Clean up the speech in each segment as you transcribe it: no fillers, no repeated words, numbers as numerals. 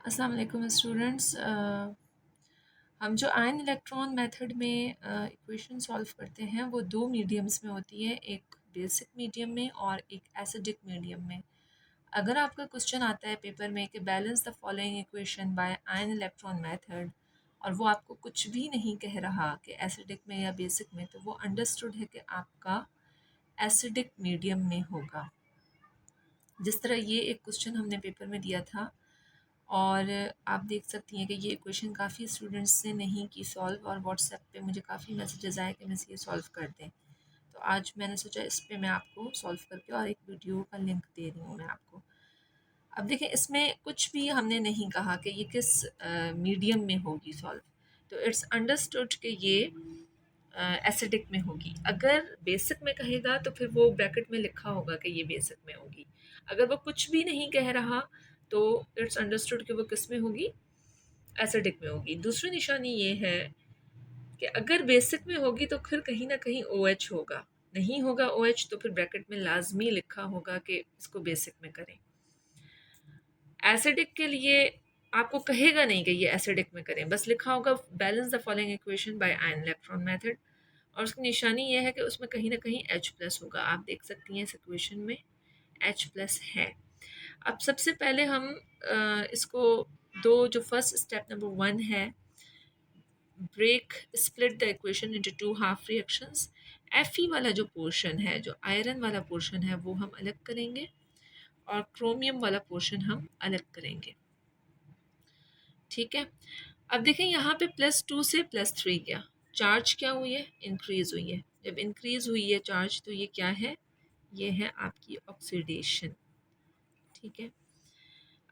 अस्सलाम वालेकुम स्टूडेंट्स। हम जो आयन इलेक्ट्रॉन मेथड में इक्वेशन सॉल्व करते हैं वो दो मीडियम्स में होती है, एक बेसिक मीडियम में और एक एसिडिक मीडियम में। अगर आपका क्वेश्चन आता है पेपर में कि balance the following equation by ion electron method और वो आपको कुछ भी नहीं कह रहा कि एसिडिक में या बेसिक में, तो वो अंडरस्टूड है कि आपका एसिडिक मीडियम में होगा। जिस तरह ये एक क्वेश्चन हमने पेपर में दिया था और आप देख सकती हैं कि ये इक्वेशन काफ़ी स्टूडेंट्स ने नहीं की सॉल्व, और व्हाट्सएप पे मुझे काफ़ी मैसेजेस आए कि मिस ये सॉल्व कर दें। तो आज मैंने सोचा इस पे मैं आपको सॉल्व करके और एक वीडियो का लिंक दे रही हूँ मैं आपको। अब देखें, इसमें कुछ भी हमने नहीं कहा कि ये किस मीडियम में होगी सॉल्व, तो इट्स अंडरस्टूड कि ये एसिडिक में होगी। अगर बेसिक में कहेगा तो फिर वो ब्रैकेट में लिखा होगा कि ये बेसिक में होगी। अगर वो कुछ भी नहीं कह रहा तो इट्स अंडरस्टूड कि वो किस में होगी, एसिडिक में होगी। दूसरी निशानी ये है कि अगर बेसिक में होगी तो फिर कहीं ना कहीं ओ OH होगा, नहीं होगा ओ OH तो फिर ब्रैकेट में लाजमी लिखा होगा कि इसको बेसिक में करें। एसिडिक के लिए आपको कहेगा नहीं कि ये एसिडिक में करें, बस लिखा होगा balance the following equation by ion electron method, और उसकी निशानी ये है कि उसमें कहीं ना कहीं H प्लस होगा। आप देख सकती हैं इस इक्वेशन में H प्लस है। अब सबसे पहले हम इसको दो, जो फर्स्ट स्टेप नंबर 1 है, break split the equation into two half reactions. Fe वाला जो पोर्शन है, जो आयरन वाला पोर्शन है, वो हम अलग करेंगे और क्रोमियम वाला पोर्शन हम अलग करेंगे। ठीक है। अब देखें यहाँ पे +2 से +3 गया, चार्ज क्या हुई है, इंक्रीज हुई है। जब इंक्रीज हुई है चार्ज तो ये क्या है, ये है आपकी ऑक्सीडेशन। ठीक है।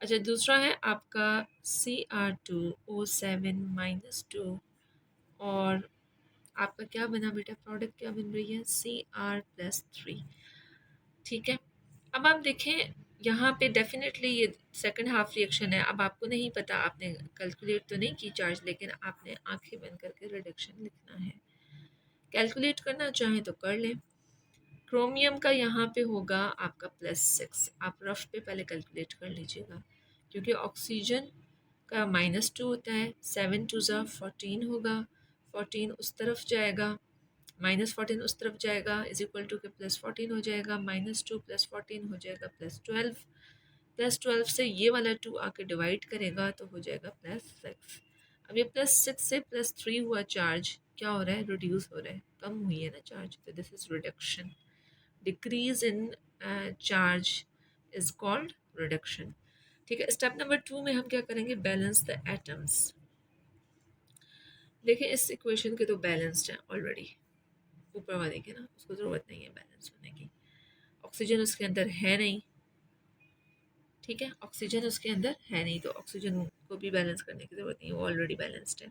अच्छा, दूसरा है आपका Cr2O7-2, और आपका क्या बना बेटा, प्रोडक्ट क्या बन रही है, Cr+3। ठीक है। अब आप देखें यहाँ पे डेफिनेटली ये सेकंड हाफ रिएक्शन है। अब आपको नहीं पता, आपने कैलकुलेट तो नहीं की चार्ज, लेकिन आपने आंखें बंद करके रिडक्शन लिखना है। कैलकुलेट करना चाहें तो कर लें। क्रोमियम का यहाँ पे होगा आपका +6। आप रफ पे पहले कैलकुलेट कर लीजिएगा, क्योंकि ऑक्सीजन का -2 होता है, 7 2 14 होगा, 14 उस तरफ जाएगा, -14 उस तरफ जाएगा, इज इक्वल टू के +14 हो जाएगा, -2 +14 हो जाएगा +12, +12 से ये वाला 2 आके डिवाइड करेगा तो हो जाएगा +6। अब ये +6 से +3 हुआ चार्ज क्या हो रहा है, रिड्यूस हो रहा है, कम हुई है ना चार्ज, तो this is reduction. Decrease in charge is called reduction. ठीक है। स्टेप नंबर 2 में हम क्या करेंगे, बैलेंस द एटम्स। देखिए इस इक्वेशन के तो बैलेंस्ड है ऑलरेडी, ऊपर वाले के ना, उसको ज़रूरत नहीं है बैलेंस होने की। ऑक्सीजन उसके अंदर है नहीं, ठीक है, ऑक्सीजन उसके अंदर है नहीं, तो ऑक्सीजन को भी बैलेंस करने की ज़रूरत नहीं है, वो ऑलरेडी बैलेंस्ड है।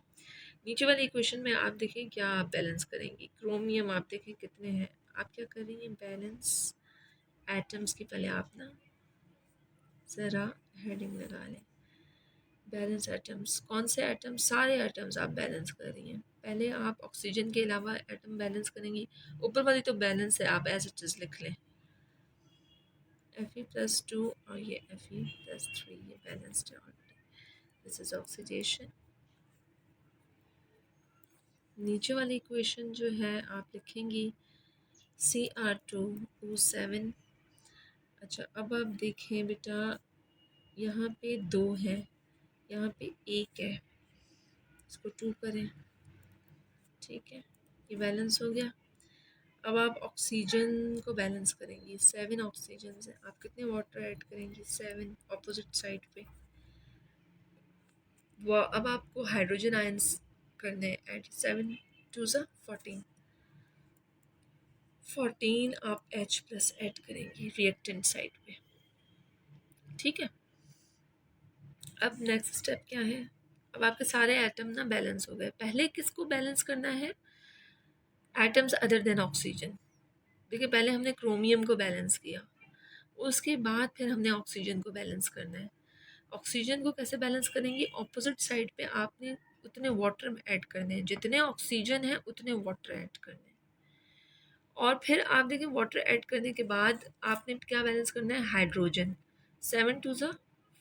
नीचे वाली इक्वेशन में आप देखें क्या आप बैलेंस करेंगी, क्रोमियम आप देखें कितने हैं, आप क्या कर रही हैं, बैलेंस एटम्स की पहले आप ना ज़रा हेडिंग लगा लें। बैलेंस एटम्स, कौन से एटम्स, सारे एटम्स आप बैलेंस कर रही हैं। पहले आप ऑक्सीजन के अलावा एटम बैलेंस करेंगी, ऊपर वाली तो बैलेंस है, आप एज इट इज़ लिख लें, Fe+2 और ये Fe+3, ये बैलेंस्ड है ऑलरेडी। This is oxidation. नीचे वाली इक्वेशन जो है आप लिखेंगी Cr2O7। अच्छा, अब आप देखें बेटा, यहाँ पे 2 है, यहाँ पे 1 है, इसको 2 करें, ठीक है, ये बैलेंस हो गया। अब आप ऑक्सीजन को बैलेंस करेंगी, 7 ऑक्सीजन है, आप कितने वाटर ऐड करेंगी, 7 ऑपोजिट साइड पे। वो अब आपको हाइड्रोजन आयंस करने ऐड, 7 2 14, 14 आप H+ ऐड करेंगी रिएक्टेंट साइड पे। ठीक है। अब नेक्स्ट स्टेप क्या है, अब आपके सारे एटम ना बैलेंस हो गए। पहले किसको बैलेंस करना है, एटम्स अदर देन ऑक्सीजन। देखिए पहले हमने क्रोमियम को बैलेंस किया, उसके बाद फिर हमने ऑक्सीजन को बैलेंस करना है। ऑक्सीजन को कैसे बैलेंस करेंगे, ऑपोजिट साइड पे आपने उतने वाटर ऐड करने हैं, जितने ऑक्सीजन है उतने वाटर ऐड करने हैं। और फिर आप देखिए वाटर ऐड करने के बाद आपने क्या बैलेंस करना है, हाइड्रोजन, 7 2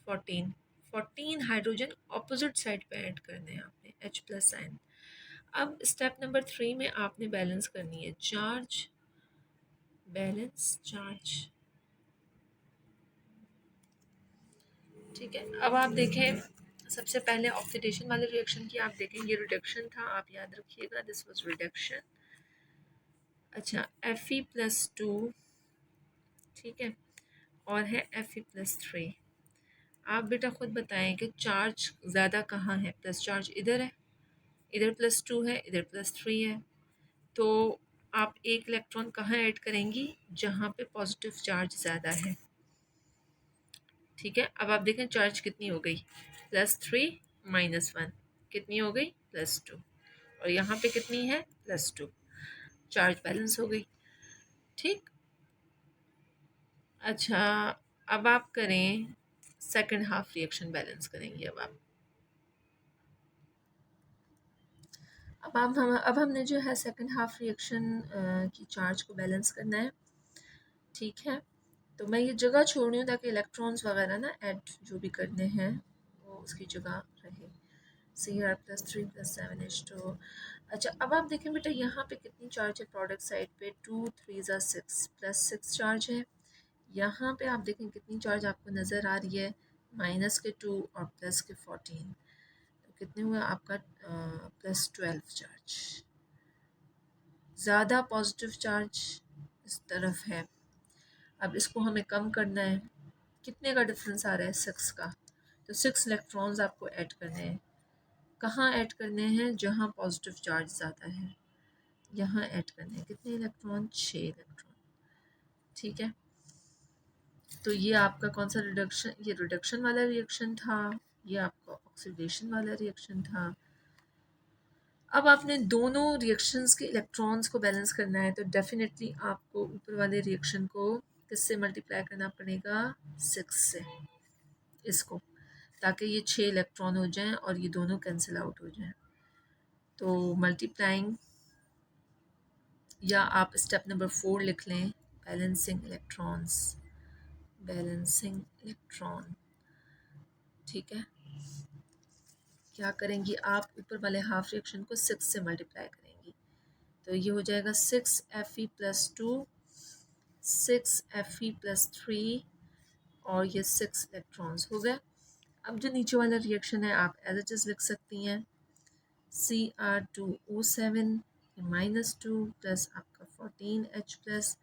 14, 14 हाइड्रोजन ऑपोजिट साइड पे ऐड करने हैं आपने H+ आयन। अब स्टेप नंबर 3 में आपने बैलेंस करनी है चार्ज, बैलेंस चार्ज। ठीक है, अब आप देखें सबसे पहले ऑक्सीडेशन वाले रिएक्शन की आप देखें, ये रिडक्शन था, आप याद रखिएगा, दिस वाज रिडक्शन। अच्छा, Fe+2, ठीक है, और है Fe+3। आप बेटा खुद बताएं कि चार्ज ज़्यादा कहाँ है, प्लस चार्ज इधर है, इधर +2 है, इधर +3 है, तो आप एक इलेक्ट्रॉन कहाँ ऐड करेंगी, जहाँ पे पॉजिटिव चार्ज ज़्यादा है। ठीक है, अब आप देखें चार्ज कितनी हो गई, +3 -1 कितनी हो गई, +2, और यहाँ पे कितनी है, +2, चार्ज बैलेंस हो गई। ठीक, अच्छा, अब आप करें सेकंड हाफ रिएक्शन, बैलेंस करेंगे अब हमने जो है सेकंड हाफ रिएक्शन की चार्ज को बैलेंस करना है। ठीक है, तो मैं ये जगह छोड़ रही हूँ ताकि इलेक्ट्रॉन्स वगैरह ना ऐड जो भी करने हैं वो उसकी जगह रहे। Cr+3+7H2। अच्छा, अब आप देखें बेटा यहाँ पे कितनी चार्ज है प्रोडक्ट साइड पे, 2 3 6 +6 चार्ज है। यहाँ पे आप देखें कितनी चार्ज आपको नज़र आ रही है, -2 और +14, तो कितने हुए आपका +12 चार्ज। ज़्यादा पॉजिटिव चार्ज इस तरफ है। अब इसको हमें कम करना है, कितने का डिफरेंस आ रहा है, 6 का, तो 6 इलेक्ट्रॉन्स आपको ऐड करने हैं। कहाँ ऐड करने हैं, जहाँ पॉजिटिव चार्ज ज़्यादा है, यहाँ ऐड करने हैं। कितने इलेक्ट्रॉन, 6 इलेक्ट्रॉन। ठीक है, तो ये आपका कौन सा रिडक्शन, ये रिडक्शन वाला रिएक्शन था, ये आपका ऑक्सीडेशन वाला रिएक्शन था। अब आपने दोनों रिएक्शंस के इलेक्ट्रॉन्स को बैलेंस करना है, तो डेफिनेटली आपको ऊपर वाले रिएक्शन को किससे मल्टीप्लाई करना पड़ेगा, 6 से, इसको, ताकि ये 6 इलेक्ट्रॉन हो जाएं और ये दोनों कैंसिल आउट हो जाएं। तो मल्टीप्लाइंग, या आप स्टेप नंबर 4 लिख लें, बैलेंसिंग इलेक्ट्रॉन्स, बैलेंसिंग इलेक्ट्रॉन। ठीक है, क्या करेंगी आप, ऊपर वाले हाफ रिएक्शन को 6 से मल्टीप्लाई करेंगी, तो ये हो जाएगा 6Fe+2, 6Fe+3, और ये 6 इलेक्ट्रॉन्स हो गए। अब जो नीचे वाला रिएक्शन है आप एज इट इज़ लिख सकती हैं, Cr2O7 -2 प्लस आपका 14H प्लस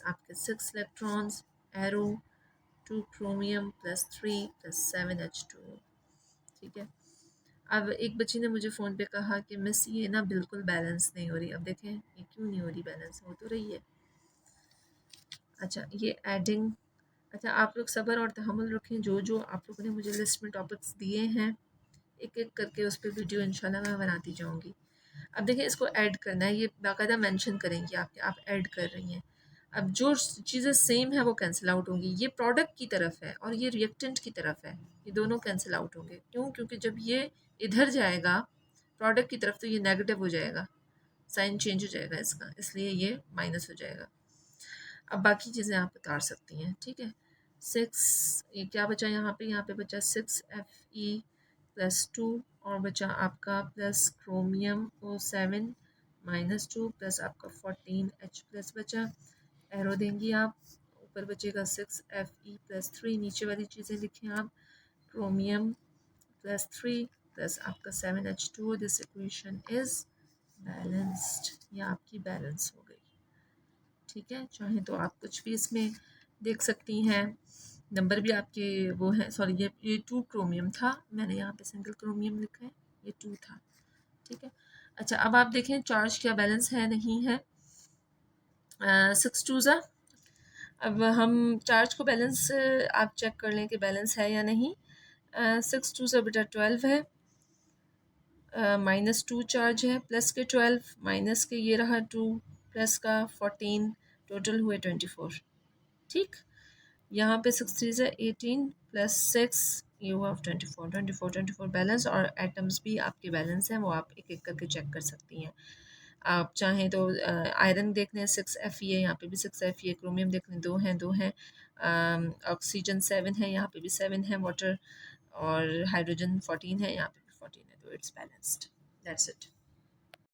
आपके 6 इलेक्ट्रॉन्स, एरो 2 क्रोमियम +3 +7H2। ठीक है, अब एक बच्ची ने मुझे फ़ोन पे कहा कि मिस ये ना बिल्कुल बैलेंस नहीं हो रही। अब देखें ये क्यों नहीं हो रही, बैलेंस हो तो रही है। अच्छा, ये एडिंग, अच्छा आप लोग सब्र और तहम्मुल रखें, जो जो आप लोगों ने मुझे लिस्ट में टॉपिक्स दिए हैं एक एक करके उस पर वीडियो इंशाल्लाह मैं बनाती जाऊँगी। अब देखिए इसको ऐड करना है, ये बाकायदा मेंशन करेंगे आपके, आप ऐड कर रही हैं। अब जो चीज़ें सेम है वो कैंसिल आउट होंगी, ये प्रोडक्ट की तरफ है और ये रिएक्टेंट की तरफ है, ये दोनों कैंसिल आउट होंगे। क्यों, क्योंकि जब ये इधर जाएगा प्रोडक्ट की तरफ तो ये नेगेटिव हो जाएगा, साइन चेंज हो जाएगा इसका, इसलिए ये माइनस हो जाएगा। अब बाकी चीज़ें आप उतार सकती हैं। ठीक है, 6, ये क्या बचा यहाँ पे बचा 6Fe+2 और बचा आपका प्लस क्रोमियम O7 -2 प्लस आपका 14H प्लस बचा, एरो देंगी आप, ऊपर बचेगा 6Fe+3, नीचे वाली चीज़ें लिखें आप, क्रोमियम +3 प्लस आपका 7H2। This equation is balanced, ये आपकी बैलेंस हो गई। ठीक है, चाहे तो आप कुछ भी इसमें देख सकती हैं, नंबर भी आपके वो है, सॉरी ये 2 क्रोमियम था, मैंने यहाँ पे सिंगल क्रोमियम लिखा है, ये 2 था। ठीक है, अच्छा अब आप देखें चार्ज क्या बैलेंस है नहीं है, 6 2 ज़ा, अब हम चार्ज को बैलेंस आप चेक कर लें कि बैलेंस है या नहीं। 6 2 ज़ा बेटा 12 है, -2 चार्ज है, प्लस के 12, माइनस के ये रहा 2, प्लस का 14, टोटल हुए 24। ठीक, यहाँ पे 6 3 ज़ा 18 प्लस 6, ये हुआ 24 बैलेंस, और एटम्स भी आपके बैलेंस हैं, वो आप एक एक करके चेक कर सकती हैं। आप चाहें तो आयरन देख लें 6Fe है, यहाँ पे भी 6Fe है, क्रोमियम देख लें 2 हैं, ऑक्सीजन 7 है, यहाँ पे भी 7 है, वाटर और हाइड्रोजन 14 है, यहाँ पे भी 14 है, तो इट्स बैलेंस्ड। That's it.